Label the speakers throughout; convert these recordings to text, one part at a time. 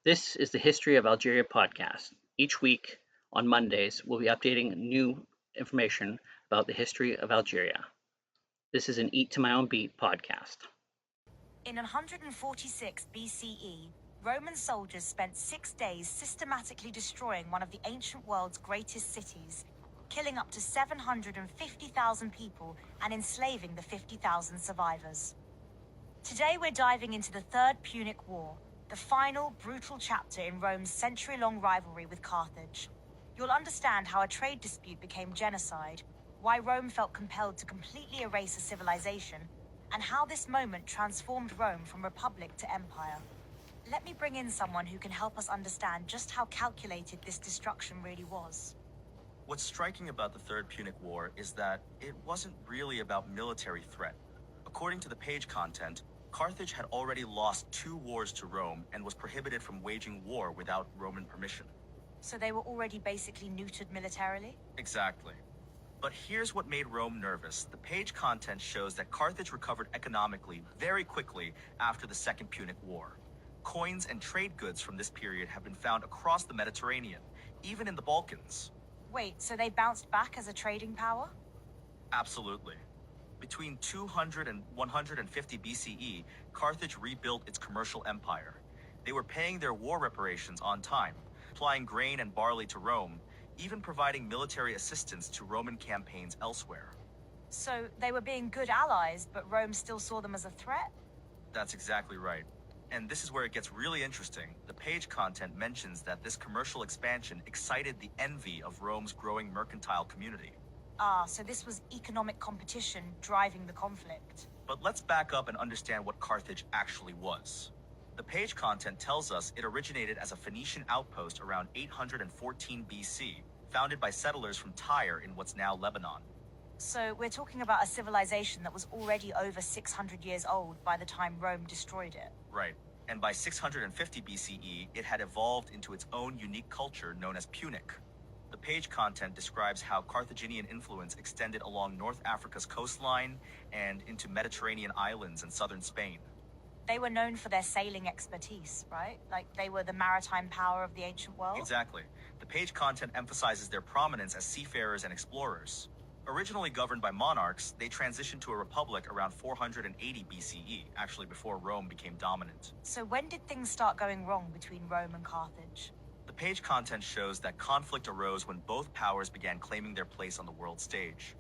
Speaker 1: This is the History of Algeria podcast. Each week on Mondays, we'll be updating new information about the history of Algeria. This is an Eat to My Own Beat podcast.
Speaker 2: In 146 BCE, Roman soldiers spent 6 days systematically destroying one of the ancient world's greatest cities, killing up to 750,000 people and enslaving the 50,000 survivors. Today we're diving into the Third Punic War, the final, brutal chapter in Rome's century-long rivalry with Carthage. You'll understand how a trade dispute became genocide, why Rome felt compelled to completely erase a civilization, and how this moment transformed Rome from republic to empire. Let me bring in someone who can help us understand just how calculated this destruction really was.
Speaker 3: What's striking about the Third Punic War is that it wasn't really about military threat. According to the page content, Carthage had already lost 2 wars to Rome and was prohibited from waging war without Roman permission.
Speaker 2: So they were already basically neutered militarily?
Speaker 3: Exactly. But here's what made Rome nervous. The page content shows that Carthage recovered economically very quickly after the Second Punic War. Coins and trade goods from this period have been found across the Mediterranean, even in the Balkans.
Speaker 2: Wait, so they bounced back as a trading power?
Speaker 3: Absolutely. Between 200 and 150 BCE, Carthage rebuilt its commercial empire. They were paying their war reparations on time, supplying grain and barley to Rome, even providing military assistance to Roman campaigns elsewhere.
Speaker 2: So they were being good allies, but Rome still saw them as a threat?
Speaker 3: That's exactly right. And this is where it gets really interesting. The page content mentions that this commercial expansion excited the envy of Rome's growing mercantile community.
Speaker 2: So this was economic competition driving the conflict.
Speaker 3: But let's back up and understand what Carthage actually was. The page content tells us it originated as a Phoenician outpost around 814 BC, founded by settlers from Tyre in what's now Lebanon.
Speaker 2: So we're talking about a civilization that was already over 600 years old by the time Rome destroyed it.
Speaker 3: Right. And by 650 BCE, it had evolved into its own unique culture known as Punic. The page content describes how Carthaginian influence extended along North Africa's coastline and into Mediterranean islands in southern Spain.
Speaker 2: They were known for their sailing expertise, right? Like they were the maritime power of the ancient world?
Speaker 3: Exactly. The page content emphasizes their prominence as seafarers and explorers. Originally governed by monarchs, they transitioned to a republic around 480 BCE, actually before Rome became dominant.
Speaker 2: So when did things start going wrong between Rome and Carthage?
Speaker 3: The page content shows that conflict arose when both powers began claiming their place on the world stage.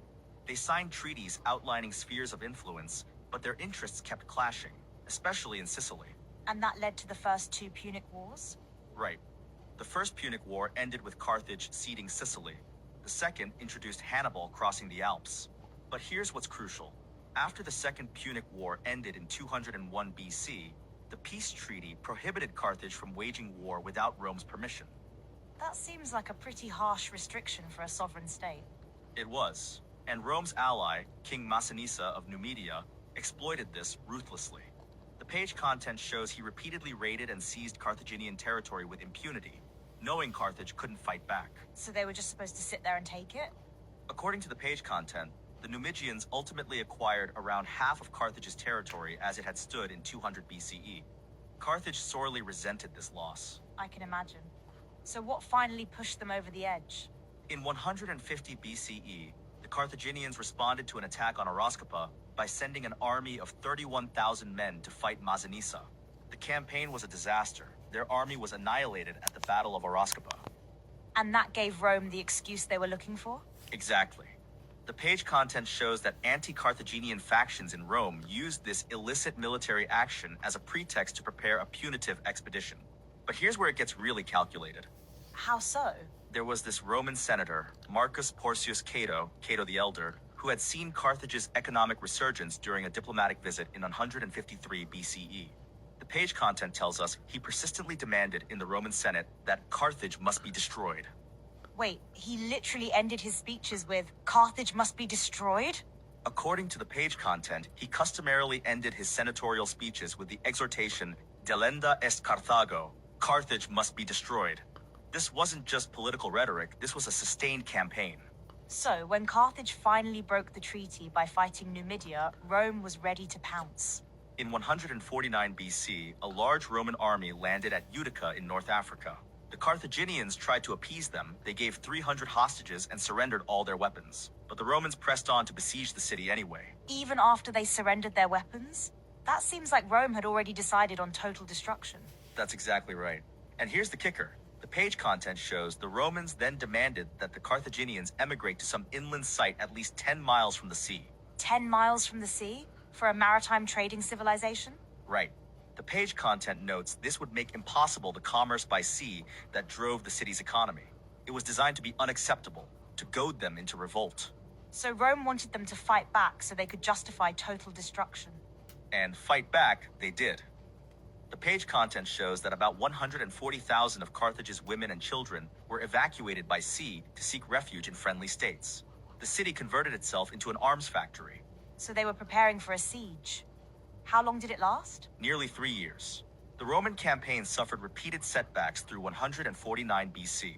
Speaker 3: They signed treaties outlining spheres of influence, but their interests kept clashing, especially in Sicily.
Speaker 2: And that led to the first 2 Punic Wars?
Speaker 3: Right. The First Punic War ended with Carthage ceding Sicily. The second introduced Hannibal crossing the Alps. But here's what's crucial. After the Second Punic War ended in 201 BC, the peace treaty prohibited Carthage from waging war without Rome's permission.
Speaker 2: That seems like a pretty harsh restriction for a sovereign state.
Speaker 3: It was. And Rome's ally, King Massinissa of Numidia, exploited this ruthlessly. The page content shows he repeatedly raided and seized Carthaginian territory with impunity, knowing Carthage couldn't fight back.
Speaker 2: So they were just supposed to sit there and take it?
Speaker 3: According to the page content, the Numidians ultimately acquired around half of Carthage's territory as it had stood in 200 BCE. Carthage sorely resented this loss.
Speaker 2: I can imagine. So what finally pushed them over the edge?
Speaker 3: In 150 BCE, the Carthaginians responded to an attack on Arascapa by sending an army of 31,000 men to fight Massinissa. The campaign was a disaster. Their army was annihilated at the Battle of Arascapa.
Speaker 2: And that gave Rome the excuse they were looking for?
Speaker 3: Exactly. The page content shows that anti-Carthaginian factions in Rome used this illicit military action as a pretext to prepare a punitive expedition. But here's where it gets really calculated.
Speaker 2: How so?
Speaker 3: There was this Roman senator, Marcus Porcius Cato, Cato the Elder, who had seen Carthage's economic resurgence during a diplomatic visit in 153 BCE. The page content tells us he persistently demanded in the Roman Senate that Carthage must be destroyed.
Speaker 2: Wait, he literally ended his speeches with, "Carthage must be destroyed"?
Speaker 3: According to the page content, he customarily ended his senatorial speeches with the exhortation, "Delenda est Carthago," Carthage must be destroyed. This wasn't just political rhetoric, this was a sustained campaign.
Speaker 2: So, when Carthage finally broke the treaty by fighting Numidia, Rome was ready to pounce.
Speaker 3: In 149 BC, a large Roman army landed at Utica in North Africa. The Carthaginians tried to appease them. They gave 300 hostages and surrendered all their weapons. But the Romans pressed on to besiege the city anyway.
Speaker 2: Even after they surrendered their weapons? That seems like Rome had already decided on total destruction.
Speaker 3: That's exactly right. And here's the kicker. The page content shows the Romans then demanded that the Carthaginians emigrate to some inland site at least 10 miles from the sea.
Speaker 2: 10 miles from the sea? For a maritime trading civilization?
Speaker 3: Right. The page content notes this would make impossible the commerce by sea that drove the city's economy. It was designed to be unacceptable, to goad them into revolt.
Speaker 2: So Rome wanted them to fight back so they could justify total destruction.
Speaker 3: And fight back, they did. The page content shows that about 140,000 of Carthage's women and children were evacuated by sea to seek refuge in friendly states. The city converted itself into an arms factory.
Speaker 2: So they were preparing for a siege. How long did it last?
Speaker 3: Nearly 3 years. The Roman campaign suffered repeated setbacks through 149 BC.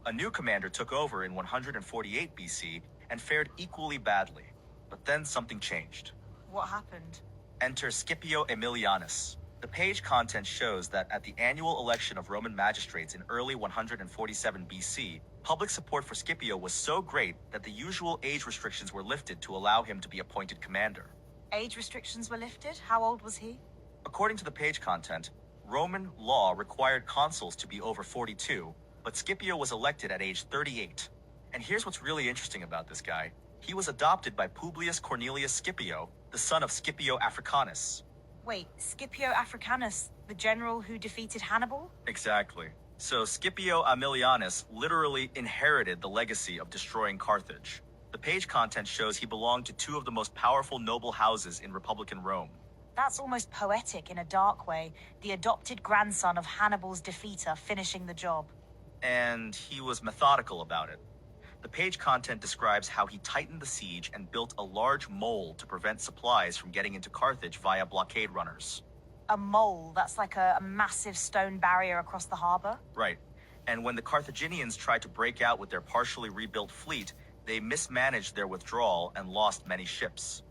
Speaker 3: A new commander took over in 148 BC and fared equally badly. But then something changed.
Speaker 2: What happened?
Speaker 3: Enter Scipio Aemilianus. The page content shows that at the annual election of Roman magistrates in early 147 BC, public support for Scipio was so great that the usual age restrictions were lifted to allow him to be appointed commander.
Speaker 2: Age restrictions were lifted? How old was he?
Speaker 3: According to the page content, Roman law required consuls to be over 42, but Scipio was elected at age 38. And here's what's really interesting about this guy. He was adopted by Publius Cornelius Scipio, the son of Scipio Africanus.
Speaker 2: Wait, Scipio Africanus, the general who defeated Hannibal?
Speaker 3: Exactly. So Scipio Aemilianus literally inherited the legacy of destroying Carthage. The page content shows he belonged to two of the most powerful noble houses in Republican Rome.
Speaker 2: That's almost poetic in a dark way, the adopted grandson of Hannibal's defeater finishing the job.
Speaker 3: And he was methodical about it. The page content describes how he tightened the siege and built a large mole to prevent supplies from getting into Carthage via blockade runners.
Speaker 2: A mole, that's like a massive stone barrier across the harbor?
Speaker 3: Right. And when the Carthaginians tried to break out with their partially rebuilt fleet, they mismanaged their withdrawal and lost many ships.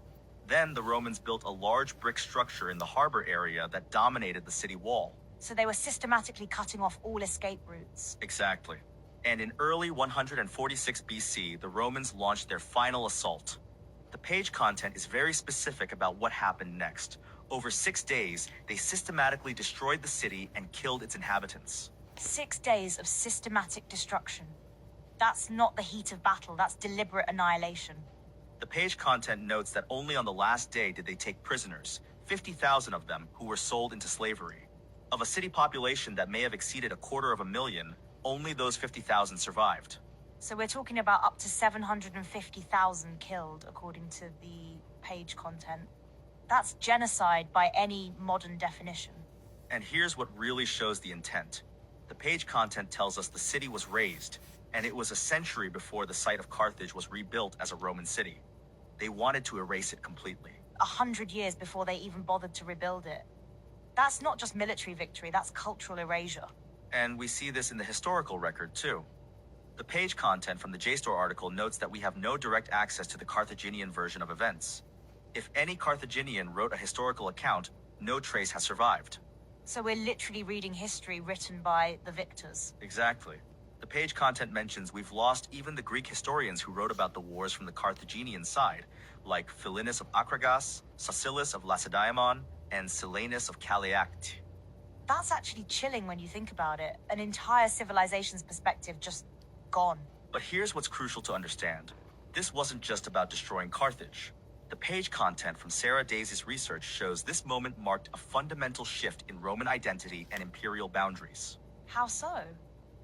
Speaker 3: Then the Romans built a large brick structure in the harbor area that dominated the city wall.
Speaker 2: So they were systematically cutting off all escape routes.
Speaker 3: Exactly. And in early 146 BC, the Romans launched their final assault. The page content is very specific about what happened next. Over 6 days, they systematically destroyed the city and killed its inhabitants.
Speaker 2: 6 days of systematic destruction. That's not the heat of battle, that's deliberate annihilation.
Speaker 3: The page content notes that only on the last day did they take prisoners, 50,000 of them who were sold into slavery. Of a city population that may have exceeded 250,000, only those 50,000 survived.
Speaker 2: So we're talking about up to 750,000 killed, according to the page content. That's genocide by any modern definition.
Speaker 3: And here's what really shows the intent. The page content tells us the city was razed, and it was a century before the site of Carthage was rebuilt as a Roman city. They wanted to erase it completely.
Speaker 2: 100 years before they even bothered to rebuild it. That's not just military victory, that's cultural erasure.
Speaker 3: And we see this in the historical record, too. The page content from the JSTOR article notes that we have no direct access to the Carthaginian version of events. If any Carthaginian wrote a historical account, no trace has survived.
Speaker 2: So we're literally reading history written by the victors.
Speaker 3: Exactly. The page content mentions we've lost even the Greek historians who wrote about the wars from the Carthaginian side, like Philinus of Acragas, Sosilis of Lacedaemon, and Silanus of Caliact.
Speaker 2: That's actually chilling when you think about it. An entire civilization's perspective just gone.
Speaker 3: But here's what's crucial to understand. This wasn't just about destroying Carthage. The page content from Sarah Daisy's research shows this moment marked a fundamental shift in Roman identity and imperial boundaries.
Speaker 2: How so?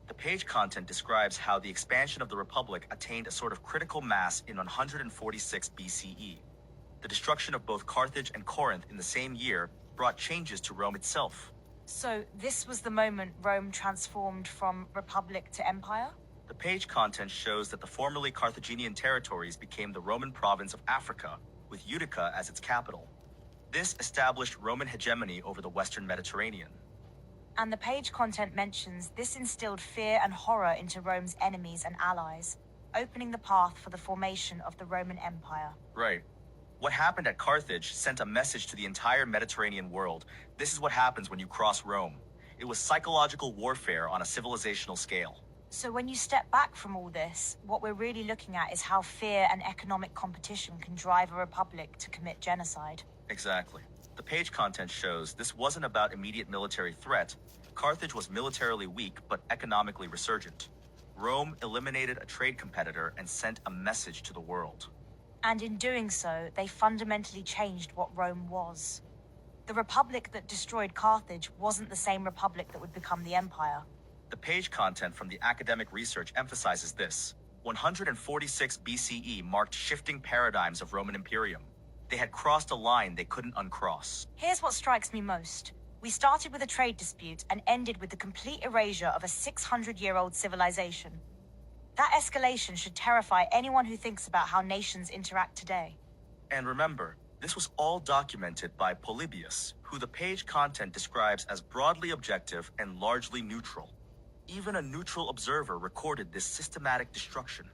Speaker 3: The page content describes how the expansion of the Republic attained a sort of critical mass in 146 BCE. The destruction of both Carthage and Corinth in the same year brought changes to Rome itself.
Speaker 2: So this was the moment Rome transformed from republic to empire?
Speaker 3: The page content shows that the formerly Carthaginian territories became the Roman province of Africa, with Utica as its capital. This established Roman hegemony over the Western Mediterranean.
Speaker 2: And the page content mentions this instilled fear and horror into Rome's enemies and allies, opening the path for the formation of the Roman Empire.
Speaker 3: Right. What happened at Carthage sent a message to the entire Mediterranean world. This is what happens when you cross Rome. It was psychological warfare on a civilizational scale.
Speaker 2: So when you step back from all this, what we're really looking at is how fear and economic competition can drive a republic to commit genocide.
Speaker 3: Exactly. The page content shows this wasn't about immediate military threat. Carthage was militarily weak but economically resurgent. Rome eliminated a trade competitor and sent a message to the world.
Speaker 2: And in doing so, they fundamentally changed what Rome was. The republic that destroyed Carthage wasn't the same republic that would become the empire.
Speaker 3: The page content from the academic research emphasizes this. 146 BCE marked shifting paradigms of Roman Imperium. They had crossed a line they couldn't uncross.
Speaker 2: Here's what strikes me most. We started with a trade dispute and ended with the complete erasure of a 600-year-old civilization. That escalation should terrify anyone who thinks about how nations interact today.
Speaker 3: And remember, this was all documented by Polybius, who the page content describes as broadly objective and largely neutral. Even a neutral observer recorded this systematic destruction.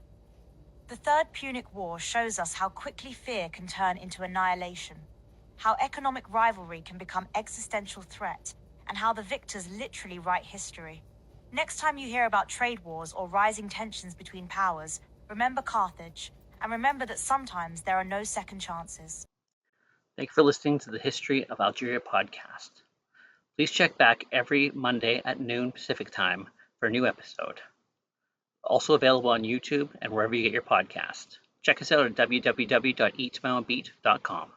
Speaker 2: The Third Punic War shows us how quickly fear can turn into annihilation, how economic rivalry can become existential threat, and how the victors literally write history. Next time you hear about trade wars or rising tensions between powers, remember Carthage, and remember that sometimes there are no second chances.
Speaker 1: Thank you for listening to the History of Algeria podcast. Please check back every Monday at noon Pacific time for a new episode. Also available on YouTube and wherever you get your podcast. Check us out at www.eattomyownbeat.com.